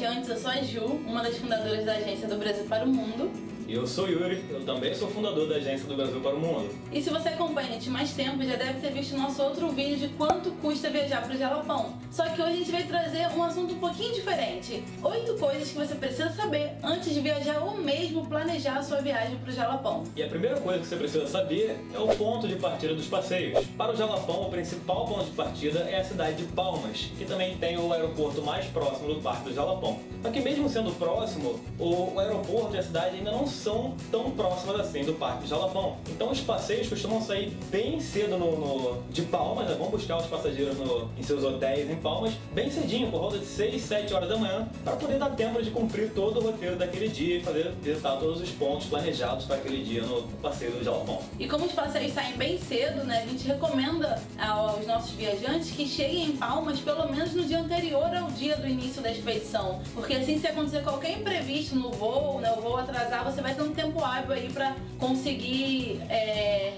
viajantes, eu sou a Ju, uma das fundadoras da agência do Brasil para o Mundo. E eu sou Yuri, eu também sou fundador da agência do Brasil para o Mundo. E se você acompanha a gente mais tempo, já deve ter visto nosso outro vídeo de quanto custa viajar para o Jalapão. Só que hoje a gente vai trazer um assunto um pouquinho diferente. 8 coisas que você precisa saber antes de viajar ou mesmo planejar a sua viagem para o Jalapão. E a primeira coisa que você precisa saber é o ponto de partida dos passeios. Para o Jalapão, o principal ponto de partida é a cidade de Palmas, que também tem o aeroporto mais próximo do Parque do Jalapão. Só que mesmo sendo próximo, o aeroporto e a cidade ainda não são tão próximas assim do Parque do Jalapão. Então os passeios costumam sair bem cedo de Palmas, né? Vão buscar os passageiros em seus hotéis em Palmas, bem cedinho, por volta de 6, 7 horas da manhã, para poder dar tempo de cumprir todo o roteiro daquele dia e visitar todos os pontos planejados para aquele dia no passeio do Jalapão. E como os passeios saem bem cedo, né, a gente recomenda aos nossos viajantes que cheguem em Palmas pelo menos no dia anterior ao dia do início da expedição, porque assim, se acontecer qualquer imprevisto no voo, né, o voo atrasar, você vai ter um tempo hábil aí para conseguir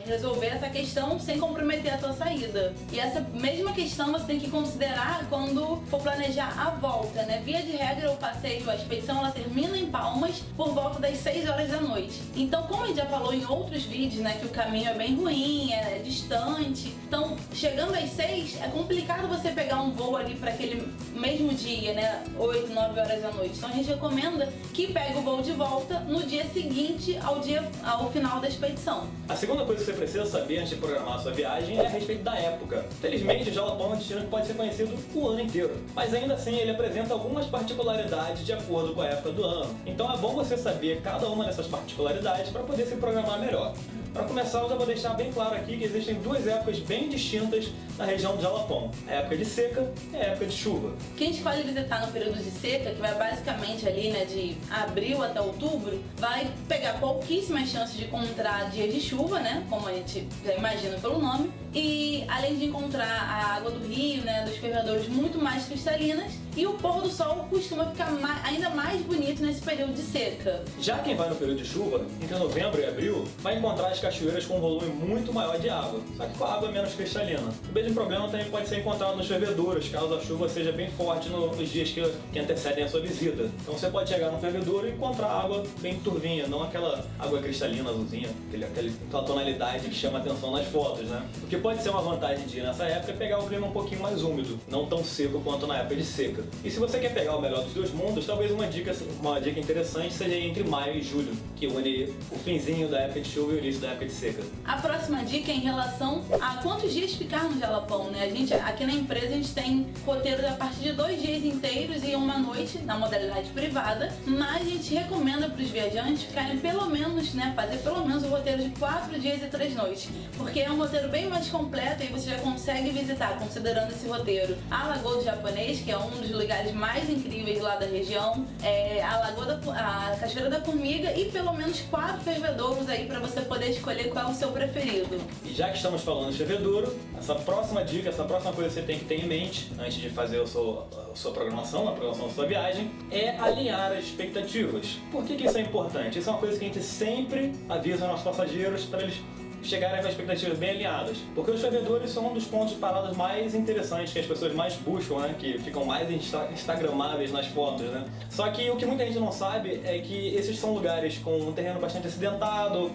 resolver essa questão sem comprometer a tua saída. E essa mesma questão você tem que considerar quando for planejar a volta, né? Via de regra, o passeio, a expedição, ela termina em Palmas por volta das 6 horas da noite. Então, como a gente já falou em outros vídeos, né, que o caminho é bem ruim, é distante, então chegando às 6 é complicado você pegar um voo ali para aquele mesmo dia, né, 8, 9 horas da noite. Então a gente recomenda que pegue o voo de volta no dia seguinte ao final da expedição. A segunda coisa que você precisa saber antes de programar a sua viagem é a respeito da época. Felizmente, o Jalapão é um destino que pode ser conhecido o ano inteiro, mas ainda assim ele apresenta algumas particularidades de acordo com a época do ano. Então é bom você saber cada uma dessas particularidades para poder se programar melhor. Para começar, eu já vou deixar bem claro aqui que existem duas épocas bem distintas na região do Jalapão. A época de seca e a época de chuva. Quem escolhe visitar no período de seca, que vai basicamente ali, né, de abril até outubro, vai pegar pouquíssimas chances de encontrar dias de chuva, né, como a gente já imagina pelo nome, e além de encontrar a água do rio, né, dos fervedouros muito mais cristalinas, e o pôr do sol costuma ficar ainda mais bonito nesse período de seca. Já quem vai no período de chuva, entre novembro e abril, vai encontrar as cachoeiras com um volume muito maior de água, só que com a água menos cristalina. O mesmo problema também pode ser encontrado nos fervedouros, caso a chuva seja bem forte nos dias que antecedem a sua visita. Então você pode chegar no fervedouro e encontrar água bem turvinha, não aquela água cristalina azulzinha, aquela tonalidade que chama a atenção nas fotos, né? O que pode ser uma vantagem de ir nessa época é pegar o clima um pouquinho mais úmido, não tão seco quanto na época de seca. E se você quer pegar o melhor dos dois mundos, talvez uma dica interessante seja entre maio e julho, que une o finzinho da época de chuva e o início da época de seca. A próxima dica é em relação a quantos dias ficar no Jalapão, né? Aqui na empresa a gente tem roteiros a partir de 2 dias inteiros e 1 noite na modalidade privada, mas a gente recomenda para os viajantes ficarem pelo menos, né, fazer pelo menos o roteiro de 4 dias e 3 noites, porque é um roteiro bem mais completo e você já consegue visitar, considerando esse roteiro, a Lagoa do Japonês, que é um dos lugares mais incríveis lá da região, a Cachoeira da Formiga e pelo menos 4 fervedouros aí para você poder escolher qual é o seu preferido. E já que estamos falando de fervedouro, essa próxima dica, essa próxima coisa que você tem que ter em mente antes de fazer a sua programação, a programação da sua viagem, é alinhar as expectativas. Por que isso é importante? Isso é uma coisa que a gente sempre avisa aos nossos passageiros para eles chegarem com expectativas bem alinhadas. Porque os fervedouros são um dos pontos de paradas mais interessantes que as pessoas mais buscam, né? Que ficam mais instagramáveis nas fotos, né? Só que o que muita gente não sabe é que esses são lugares com um terreno bastante acidentado,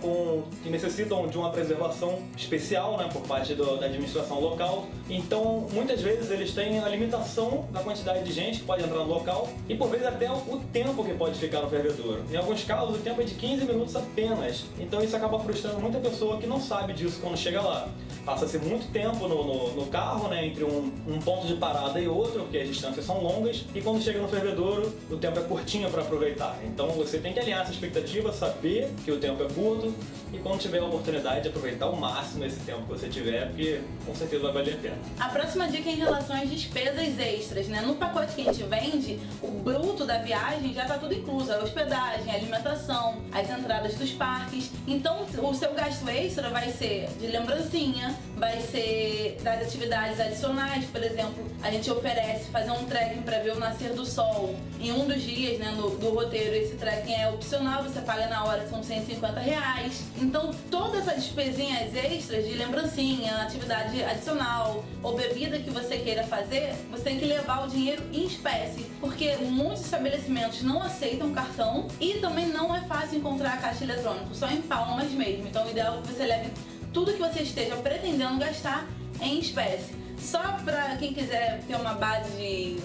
que necessitam de uma preservação especial, né? Por parte da administração local. Então, muitas vezes eles têm a limitação da quantidade de gente que pode entrar no local e por vezes até o tempo que pode ficar no fervedouro. Em alguns casos, o tempo é de 15 minutos apenas. Então isso acaba frustrando muita pessoa que não sabe disso quando chega lá. Passa-se muito tempo no carro, né, entre um ponto de parada e outro, porque as distâncias são longas, e quando chega no fervedouro, o tempo é curtinho para aproveitar. Então você tem que alinhar essa expectativa, saber que o tempo é curto, e quando tiver a oportunidade de aproveitar ao máximo esse tempo que você tiver, porque com certeza vai valer a pena. A próxima dica é em relação às despesas extras, né? No pacote que a gente vende, o bruto da viagem já está tudo incluso, a hospedagem, a alimentação, as entradas dos parques. Então o seu gasto extra extra vai ser de lembrancinha, vai ser das atividades adicionais, por exemplo, a gente oferece fazer um trekking para ver o nascer do sol em um dos dias, né, do roteiro. Esse trekking é opcional, você paga na hora, são R$150. Então todas essas despesinhas extras de lembrancinha, atividade adicional ou bebida que você queira fazer, você tem que levar o dinheiro em espécie, porque muitos estabelecimentos não aceitam cartão e também não é fácil encontrar caixa eletrônico, só em Palmas mesmo. Então o ideal é que você leve tudo que você esteja pretendendo gastar em espécie. Só para quem quiser ter uma base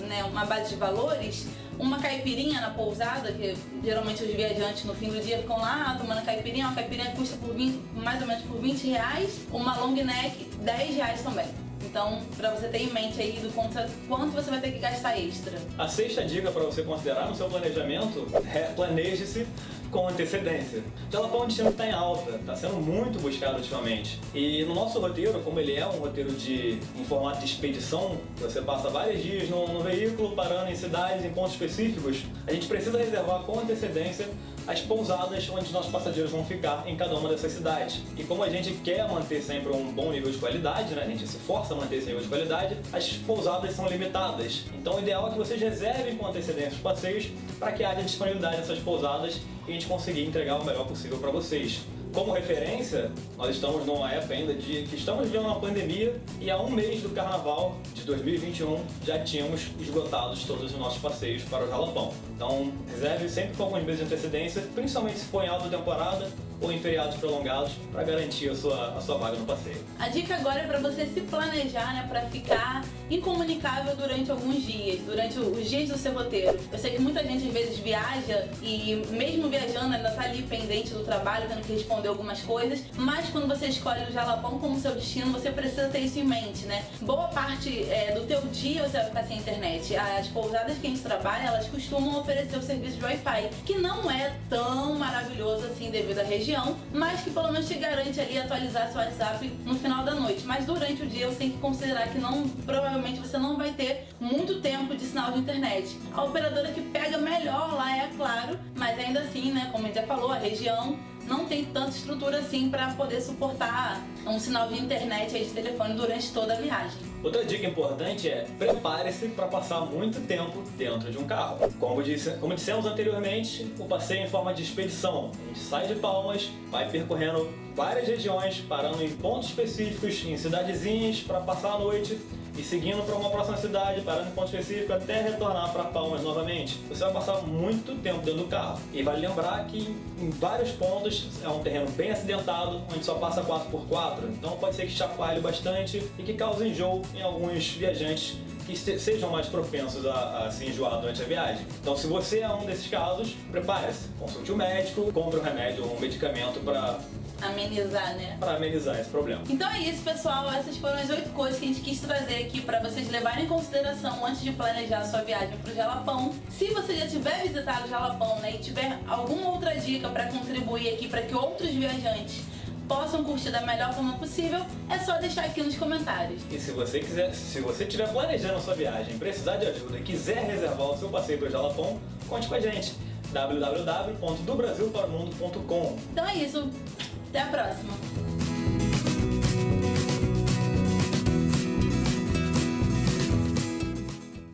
de valores, uma caipirinha na pousada, que geralmente os viajantes no fim do dia ficam lá tomando caipirinha, uma caipirinha custa mais ou menos por R$20, uma long neck R$10 também. Então, para você ter em mente aí do quanto você vai ter que gastar extra. A sexta dica para você considerar no seu planejamento é planeje-se com antecedência. O Jalapão é um destino que está em alta, está sendo muito buscado ultimamente. E no nosso roteiro, como ele é um roteiro em formato de expedição, você passa vários dias no veículo, parando em cidades, em pontos específicos, a gente precisa reservar com antecedência as pousadas onde nossos passageiros vão ficar em cada uma dessas cidades. E como a gente quer manter sempre um bom nível de qualidade, né? A gente se força a manter esse nível de qualidade, as pousadas são limitadas. Então o ideal é que vocês reservem com antecedência os passeios para que haja disponibilidade dessas pousadas e a gente conseguir entregar o melhor possível para vocês. Como referência, nós estamos numa época ainda que estamos vivendo uma pandemia e há um mês do Carnaval de 2021 já tínhamos esgotados todos os nossos passeios para o Jalapão. Então reserve sempre com alguns meses de antecedência, principalmente se for em alta temporada ou em feriados prolongados, para garantir a sua vaga no passeio. A dica agora é para você se planejar, né, para ficar incomunicável durante alguns dias, durante os dias do seu roteiro. Eu sei que muita gente às vezes viaja e mesmo viajando ainda tá ali pendente do trabalho, tendo que responder algumas coisas, mas quando você escolhe o Jalapão como seu destino, você precisa ter isso em mente, né? Boa parte do teu dia você vai ficar sem internet. As pousadas que a gente trabalha, elas costumam oferecer o serviço de Wi-Fi, que não é tão maravilhoso assim devido à região, mas que pelo menos te garante ali atualizar seu WhatsApp no final da noite. Mas durante o dia você tem que considerar que provavelmente você não vai ter muito tempo de sinal de internet. A operadora que pega melhor lá é a Claro, mas ainda assim, né, como a gente já falou, a região não tem tanta estrutura assim para poder suportar um sinal de internet aí de telefone durante toda a viagem. Outra dica importante é prepare-se para passar muito tempo dentro de um carro. Como dissemos anteriormente, o passeio é em forma de expedição. A gente sai de Palmas, vai percorrendo várias regiões, parando em pontos específicos, em cidadezinhas para passar a noite e seguindo para uma próxima cidade, parando em ponto específico até retornar para Palmas novamente. Você vai passar muito tempo dentro do carro. E vale lembrar que em vários pontos é um terreno bem acidentado, onde só passa 4x4, então pode ser que chacoalhe bastante e que cause enjoo em alguns viajantes que sejam mais propensos a se enjoar durante a viagem. Então, se você é um desses casos, prepare-se, consulte o médico, compre um remédio ou um medicamento para amenizar, né? Para amenizar esse problema. Então é isso, pessoal. Essas foram as 8 coisas que a gente quis trazer aqui para vocês levarem em consideração antes de planejar a sua viagem para o Jalapão. Se você já tiver visitado o Jalapão, né, e tiver alguma outra dica para contribuir aqui para que outros viajantes possam curtir da melhor forma possível, é só deixar aqui nos comentários. E se você estiver planejando a sua viagem, precisar de ajuda e quiser reservar o seu passeio para o Jalapão, conte com a gente. www.dobrasilparamundo.com. Então é isso. Até a próxima!